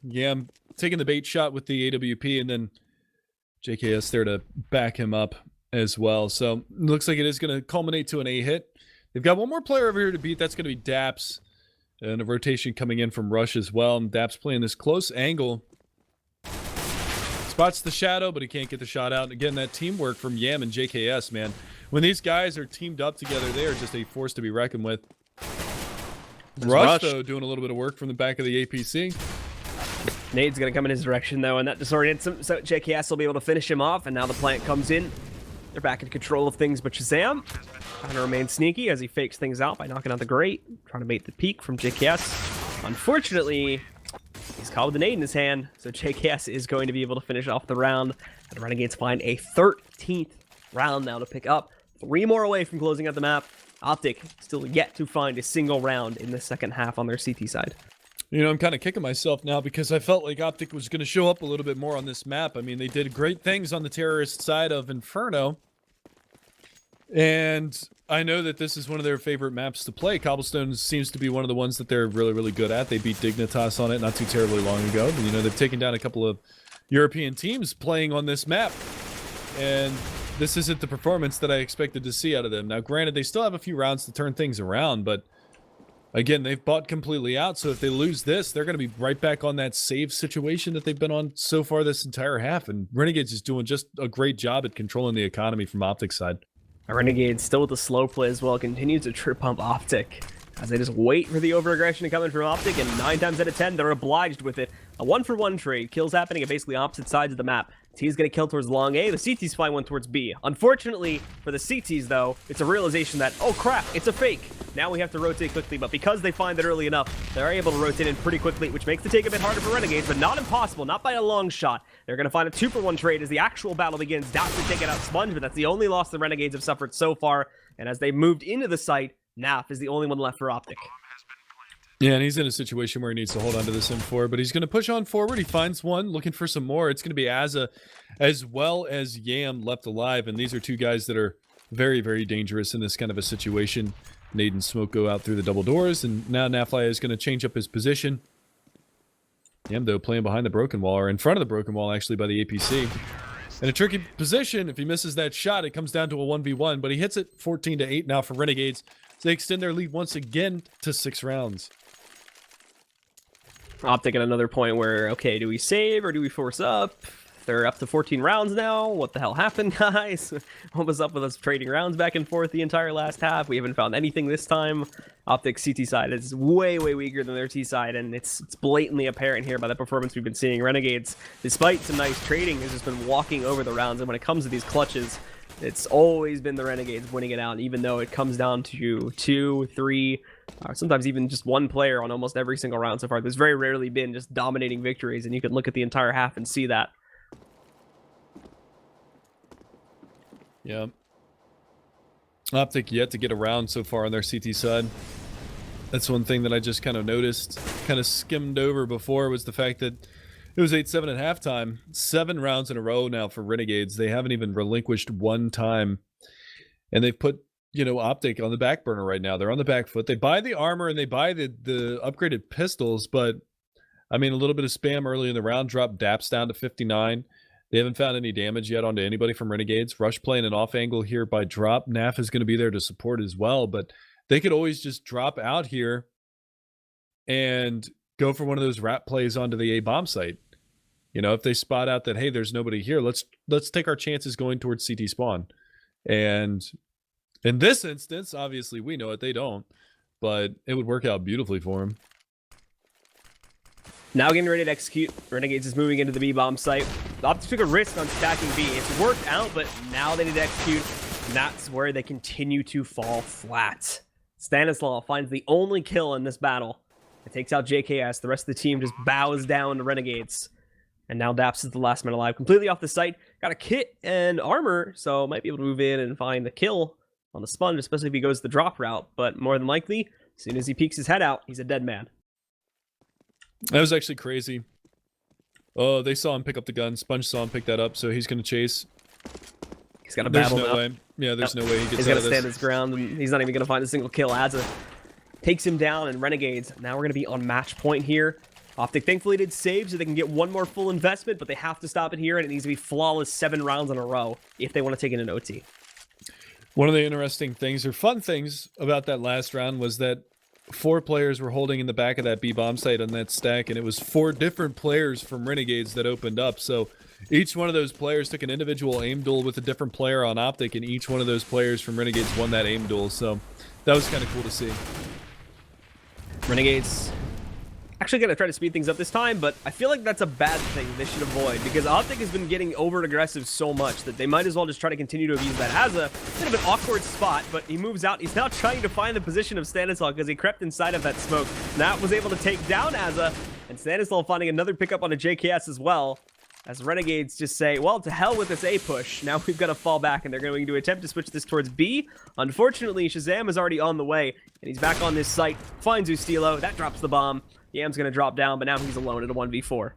[SPEAKER 2] Yeah, I'm taking the bait shot with the AWP, and then JKS there to back him up as well. So looks like it is going to culminate to an A hit. They've got one more player over here to beat. That's going to be Daps. And a rotation coming in from Rush as well. And Daps playing this close angle. Spots the shadow, but he can't get the shot out. Again, that teamwork from Yam and JKS, man. When these guys are teamed up together, they are just a force to be reckoned with. Rush, though, doing a little bit of work from the back of the APC.
[SPEAKER 1] Nade's going to come in his direction, though, and that disorients him, so JKS will be able to finish him off, and now the plant comes in. They're back in control of things, but Shazam trying to remain sneaky as he fakes things out by knocking out the grate, trying to bait the peek from JKS. Unfortunately, he's caught with the nade in his hand, so JKS is going to be able to finish off the round. The Renegades find a 13th round now to pick up. 3 more away from closing out the map. OpTic still yet to find a single round in the second half on their CT side.
[SPEAKER 2] You know, I'm kind of kicking myself now because I felt like OpTic was going to show up a little bit more on this map. I mean, they did great things on the terrorist side of Inferno. And I know that this is one of their favorite maps to play. Cobblestone seems to be one of the ones that they're really, really good at. They beat Dignitas on it not too terribly long ago. But, you know, they've taken down a couple of European teams playing on this map. And this isn't the performance that I expected to see out of them. Now, granted, they still have a few rounds to turn things around, but again, they've bought completely out, so if they lose this, they're going to be right back on that save situation that they've been on so far this entire half, and Renegades is doing just a great job at controlling the economy from OpTic's side.
[SPEAKER 1] Renegades still with the slow play as well, continues to trip pump OpTic as they just wait for the over-aggression to come in from OpTic, and 9 times out of 10, they're obliged with it. A 1-for-1 trade, kills happening at basically opposite sides of the map. T's gonna kill towards long A, the CT's find one towards B. Unfortunately for the CTs though, it's a realization that, oh crap, it's a fake. Now we have to rotate quickly, but because they find it early enough, they're able to rotate in pretty quickly, which makes the take a bit harder for Renegades, but not impossible, not by a long shot. They're gonna find a 2-for-1 trade as the actual battle begins. Daps to take it out Sponge, but that's the only loss the Renegades have suffered so far, and as they moved into the site, Naf is the only one left for OpTic.
[SPEAKER 2] Yeah, and he's in a situation where he needs to hold on to this M4, but he's going to push on forward. He finds one, looking for some more. It's going to be Azza as well as Yam left alive, and these are 2 guys that are Very, very dangerous in this kind of a situation. Nade and smoke go out through the double doors, and now Nafly is going to change up his position. Yamdo playing behind the broken wall, or in front of the broken wall, actually, by the APC. In a tricky position, if he misses that shot, it comes down to a 1v1, but he hits it 14-8 now for Renegades. So they extend their lead once again to 6 rounds.
[SPEAKER 1] OpTic at another point where, okay, do we save or do we force up? They're up to 14 rounds now. What the hell happened, guys? What was up with us trading rounds back and forth the entire last half? We haven't found anything this time. OpTic's CT side is way, way weaker than their T side, and it's blatantly apparent here by the performance we've been seeing. Renegades, despite some nice trading, has just been walking over the rounds, and when it comes to these clutches, it's always been the Renegades winning it out, even though it comes down to 2, 3, sometimes even just one player on almost every single round so far. There's very rarely been just dominating victories, and you can look at the entire half and see that.
[SPEAKER 2] Yeah. OpTic yet to get around so far on their CT side. That's one thing that I just kind of noticed, kind of skimmed over before, was the fact that it was 8-7 at halftime. 7 rounds in a row now for Renegades. They haven't even relinquished one time. And they've put, you know, OpTic on the back burner right now. They're on the back foot. They buy the armor and they buy the upgraded pistols, but, I mean, a little bit of spam early in the round dropped Daps down to 59. They haven't found any damage yet onto anybody from Renegades. Rush playing an off angle here by drop. Naf is going to be there to support as well, but they could always just drop out here and go for one of those wrap plays onto the A bomb site. You know, if they spot out that, hey, there's nobody here, let's take our chances going towards CT spawn. And in this instance, obviously we know it, they don't, but it would work out beautifully for them.
[SPEAKER 1] Now getting ready to execute. Renegades is moving into the B bomb site. OpTic took a risk on stacking B. It's worked out, but now they need to execute. And that's where they continue to fall flat. Stanislaw finds the only kill in this battle. It takes out JKS. The rest of the team just bows down to Renegades. And now Daps is the last man alive. Completely off the site. Got a kit and armor, so might be able to move in and find the kill on the sponge, especially if he goes the drop route. But more than likely, as soon as he peeks his head out, he's a dead man.
[SPEAKER 2] That was actually crazy. Oh, they saw him pick up the gun. Sponge saw him pick that up, so he's going to chase.
[SPEAKER 1] He's got to battle
[SPEAKER 2] There's no
[SPEAKER 1] now.
[SPEAKER 2] way. Yeah, there's no way he gets
[SPEAKER 1] He's
[SPEAKER 2] out
[SPEAKER 1] got
[SPEAKER 2] of
[SPEAKER 1] to stand
[SPEAKER 2] this.
[SPEAKER 1] his ground, and he's not even going to find a single kill. Azza takes him down, and Renegades, now we're going to be on match point here. OpTic thankfully did save, so they can get one more full investment, but they have to stop it here, and it needs to be flawless 7 rounds in a row if they want to take it in OT.
[SPEAKER 2] One of the interesting things, or fun things, about that last round was that 4 players were holding in the back of that B bomb site on that stack, and it was 4 different players from Renegades that opened up. So each one of those players took an individual aim duel with a different player on OpTic, and each one of those players from Renegades won that aim duel. So that was kind of cool to see.
[SPEAKER 1] Renegades actually going to try to speed things up this time, but I feel like that's a bad thing they should avoid, because OpTic has been getting over aggressive so much that they might as well just try to continue to abuse that. Has a bit of an awkward spot, but he moves out. He's now trying to find the position of Stanislaw because he crept inside of that smoke. That was able to take down Azza, and Stanislaw finding another pickup on a JKS as well, as Renegades just say, well, to hell with this A push. Now we've got to fall back, and they're going to attempt to switch this towards B. Unfortunately, Shazam is already on the way, and he's back on this site, finds Ustilo, that drops the bomb. Yam's going to drop down, but now he's alone at a 1v4.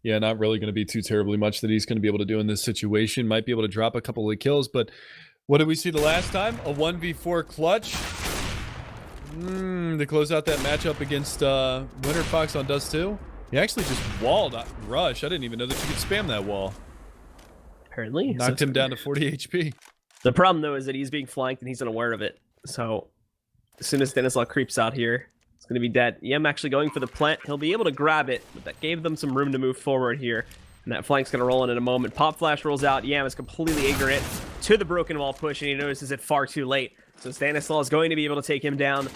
[SPEAKER 2] Yeah, not really going to be too terribly much that he's going to be able to do in this situation. Might be able to drop a couple of kills, but what did we see the last time? A 1v4 clutch. To close out that matchup against Winter Fox on Dust 2. He actually just walled Rush. I didn't even know that you could spam that wall.
[SPEAKER 1] Apparently.
[SPEAKER 2] Knocked him down to 40 HP.
[SPEAKER 1] The problem, though, is that he's being flanked and he's unaware of it. So, as soon as Stanislaw creeps out here, it's going to be dead. Yam actually going for the plant. He'll be able to grab it, but that gave them some room to move forward here. And that flank's going to roll in a moment. Pop Flash rolls out. Yam is completely ignorant to the broken wall push, and he notices it far too late. So Stanislaw is going to be able to take him down.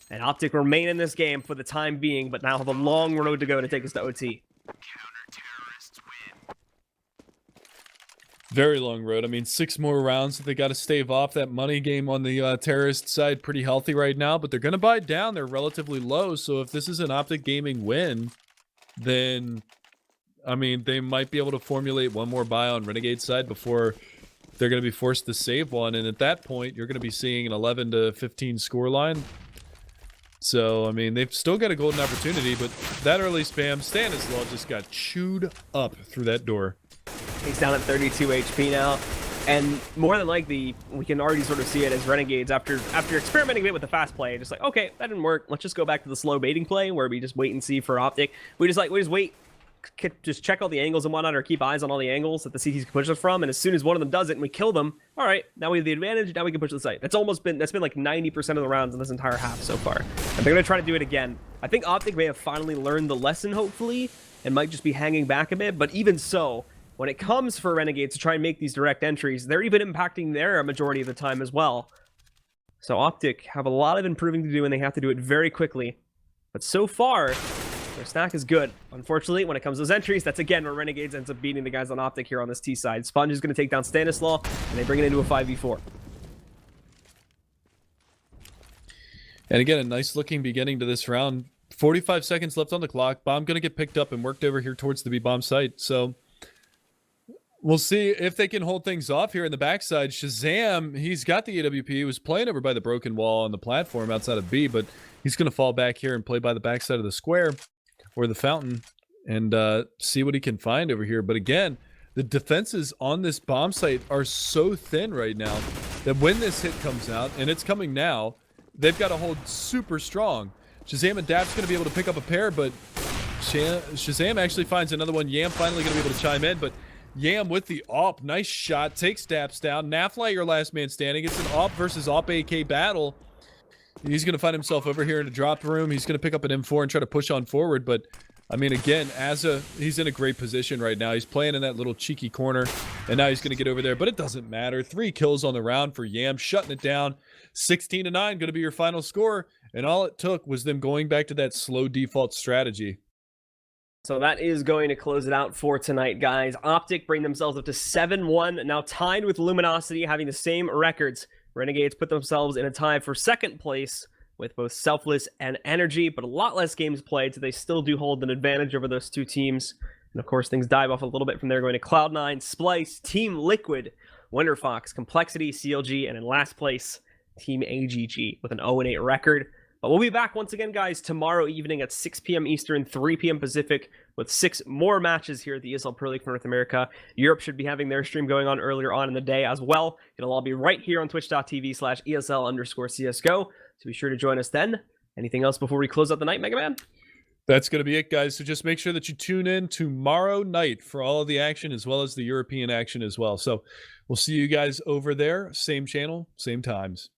[SPEAKER 1] And OpTic remain in this game for the time being, but now have a long road to go to take us to OT.
[SPEAKER 2] Very long road. I mean, 6 more rounds that they got to stave off. That money game on the terrorist side pretty healthy right now, but they're going to buy down. They're relatively low, so if this is an OpTic Gaming win, then, I mean, they might be able to formulate one more buy on Renegade side before they're going to be forced to save one, and at that point, you're going to be seeing an 11 to 15 score line. So, I mean, they've still got a golden opportunity, but that early spam, Stanislaw just got chewed up through that door.
[SPEAKER 1] He's down at 32 HP now. And more than likely, we can already sort of see it as Renegades after experimenting a bit with the fast play, just like, okay, that didn't work. Let's just go back to the slow baiting play where we just wait and see for OpTic. We just wait, just check all the angles and whatnot, or keep eyes on all the angles that the CTs can push us from. And as soon as one of them does it and we kill them, all right, now we have the advantage. Now we can push the site. That's been like 90% of the rounds in this entire half so far. And they're gonna try to do it again. I think OpTic may have finally learned the lesson, hopefully, and might just be hanging back a bit. But even so, when it comes for Renegades to try and make these direct entries, they're even impacting their majority of the time as well. So OpTic have a lot of improving to do, and they have to do it very quickly. But so far, their stack is good. Unfortunately, when it comes to those entries, that's again where Renegades ends up beating the guys on OpTic here on this T side. Sponge is going to take down Stanislaw, and they bring it into a 5v4.
[SPEAKER 2] And again, a nice looking beginning to this round. 45 seconds left on the clock. Bomb going to get picked up and worked over here towards the B-bomb site. So we'll see if they can hold things off here in the backside. Shazam, he's got the AWP. He was playing over by the broken wall on the platform outside of B, but he's going to fall back here and play by the backside of the square or the fountain and see what he can find over here. But again, the defenses on this bomb site are so thin right now that when this hit comes out, and it's coming now, they've got to hold super strong. Shazam and Dap's going to be able to pick up a pair, but Shazam actually finds another one. Yam finally going to be able to chime in, but Yam with the AWP. Nice shot. Takes Daps down. Nafly, your last man standing. It's an AWP versus AWP AK battle. He's going to find himself over here in a drop room. He's going to pick up an M4 and try to push on forward, but I mean, again, he's in a great position right now. He's playing in that little cheeky corner, and now he's going to get over there, but it doesn't matter. 3 kills on the round for Yam, shutting it down. 16-9, going to be your final score, and all it took was them going back to that slow default strategy.
[SPEAKER 1] So that is going to close it out for tonight, guys. OpTic bring themselves up to 7-1, now tied with Luminosity, having the same records. Renegades put themselves in a tie for second place with both Selfless and Energy, but a lot less games played, so they still do hold an advantage over those two teams. And of course, things dive off a little bit from there, going to Cloud9, Splice, Team Liquid, Winterfox, Complexity, CLG, and in last place, Team AGG with an 0-8 record. But we'll be back once again, guys, tomorrow evening at 6 p.m. Eastern, 3 p.m. Pacific, with 6 more matches here at the ESL Pro League for North America. Europe should be having their stream going on earlier on in the day as well. It'll all be right here on twitch.tv/ESL_CSGO. So be sure to join us then. Anything else before we close out the night, Mega Man?
[SPEAKER 2] That's going to be it, guys. So just make sure that you tune in tomorrow night for all of the action as well as the European action as well. So we'll see you guys over there. Same channel, same times.